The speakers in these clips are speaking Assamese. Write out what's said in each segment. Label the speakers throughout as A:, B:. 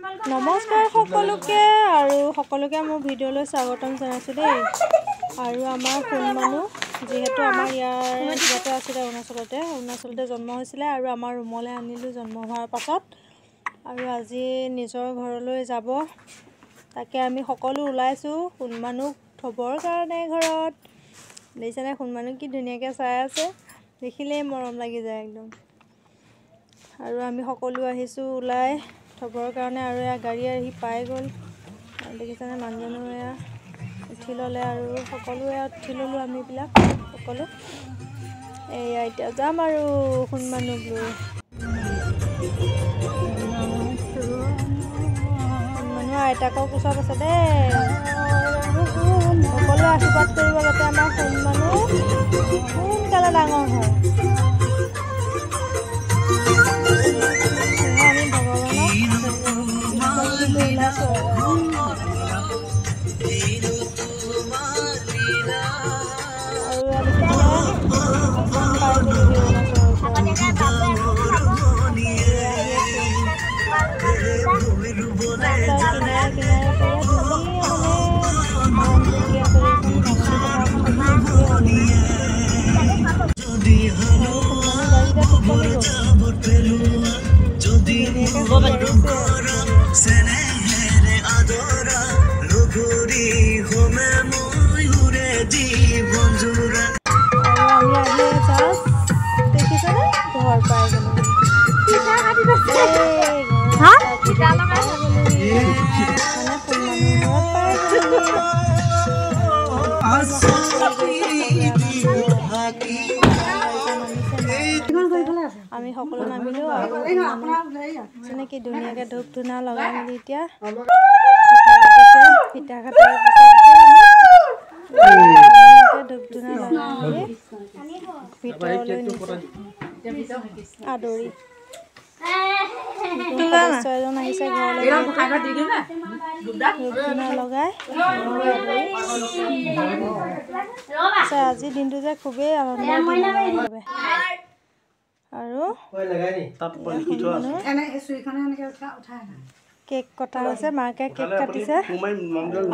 A: নমস্কাৰ সকলোকে আৰু সকলোকে মোৰ ভিডিঅ'লৈ স্বাগতম জনাইছো দেই। আৰু আমাৰ কোন মানুহ যেহেতু আমাৰ ইয়াৰ ইয়াতে আছিল অৰুণাচলতে জন্ম হৈছিলে আৰু আমাৰ ৰুমলৈ আনিলোঁ জন্ম হোৱাৰ পাছত। আৰু আজি নিজৰ ঘৰলৈ যাব, তাকে আমি সকলো ওলাইছোঁ কোন মানুহ থবৰ কাৰণে ঘৰত। দেখিছেনে কোন মানুহ কি ধুনীয়াকৈ চাই আছে, দেখিলেই মৰম লাগি যায় একদম। আৰু আমি সকলো আহিছোঁ ওলাই থবৰ কাৰণে। আৰু এয়া গাড়ী আহি পাই গ'ল, দেখিছেনে মানুহজনো এয়া উঠি ল'লে আৰু সকলোৱে উঠি ল'লোঁ আমিবিলাক সকলো। এয়া এতিয়া যাম আৰু সোণ মানুহ লৈ। সোণ মানুহ আইতাকৰ কোচত আছে দেই। সকলোৱে আশীৰ্বাদ কৰিব যাতে আমাৰ সোণ মানুহ সোনকালে ডাঙৰ হয়। আমি ভগৱানক আমি সকলো নামিলোঁ আৰু কি ধুনীয়াকৈ ধূপ ধূনা লগাই মেলি এতিয়া পিঠা কাটাৰ পিছত ধূপ ধূনা লগাই মেলি ভিতৰলৈ আদৰি ছয়জন আহিছে ঘৰলৈ ধূপ ধূনা লগাই আজিৰ দিনটো যে খুবেই আনন্দৰ দিন বাবে। আৰু কেক কটা হৈছে, মাকে কেক কাটিছে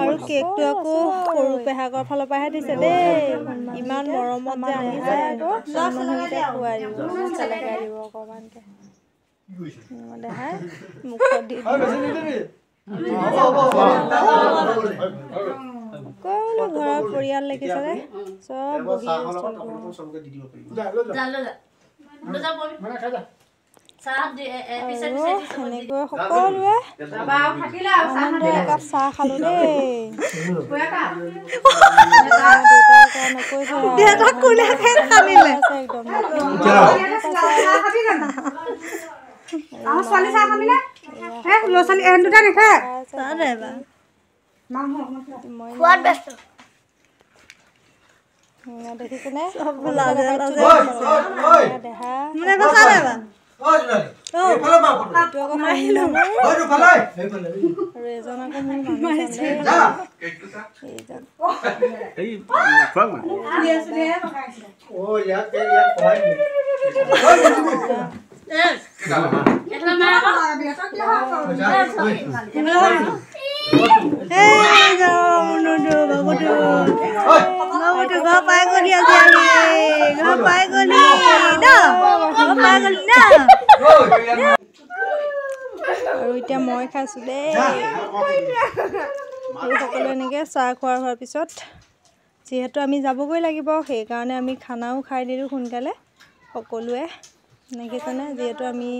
A: আৰু কেকটো আকৌ সৰু পেহাকৰ ফালৰ পৰাহে দিছে দেই। ইমান মৰমত যে আহিছে আকৌ মানুহকেইটাই খুৱাই দিব, চেলেকাই দিব অকণমানকৈ দেখাই মুখত দি সকলো ঘৰৰ পৰিয়াল দেখিছেনে চব বহি সেনেকৈ সকলোৱে আনন্দৰে একাপ চাহ খালোঁ দেই। দেউতাৰ কাৰণে কৈছে একদম দেখিছেনে দেহা আৰু এজন আকৌ মোৰ আৰু এতিয়া মই খাইছোঁ দেই। আৰু সকলো এনেকৈ চাহ খোৱা হোৱাৰ পিছত যিহেতু আমি যাবগৈ লাগিব, সেইকাৰণে আমি খানাও খাই দিলোঁ সোনকালে সকলোৱে। দেখিছেনে যিহেতু আমি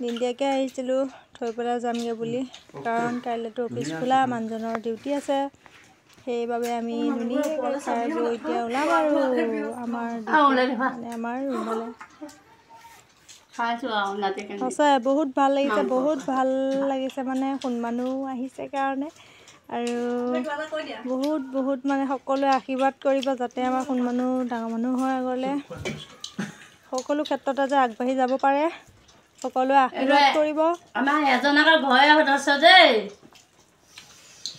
A: দিনতীয়াকৈ আহিছিলোঁ থৈ পেলাই যামগৈ বুলি, কাৰণ কাইলৈতো অফিচ খোলা, মানুহজনৰ ডিউটি আছে। সেইবাবে আমি ধুনীয়াকৈ খাই বৈ এতিয়া ওলাম আৰু আমাৰ ৰুমলৈ। সঁচাই বহুত ভাল লাগিছে, বহুত ভাল লাগিছে মানে সোণ মানুহ আহিছে কাৰণে। আৰু বহুত মানে সকলোৱে আশীৰ্বাদ কৰিব যাতে আমাৰ সোণ মানুহ ডাঙৰ মানুহ হয়, আগলৈ সকলো ক্ষেত্ৰতে যে আগবাঢ়ি যাব পাৰে, সকলোৱে আশীৰ্বাদ কৰিব।
B: আমাৰ এজন আকৌ ঘৰে আছে দেই,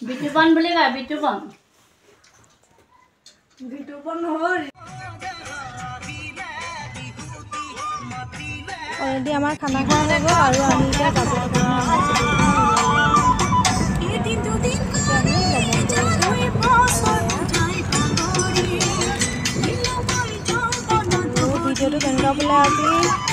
B: বিতুপন বুলি কয়, বিতুপন
A: অলৰেডি আমাৰ খানা খোৱা হৈ গ'ল আৰু আমি এতিয়া যাব ভিডিঅ'টো কেনেকুৱা বোলে আজি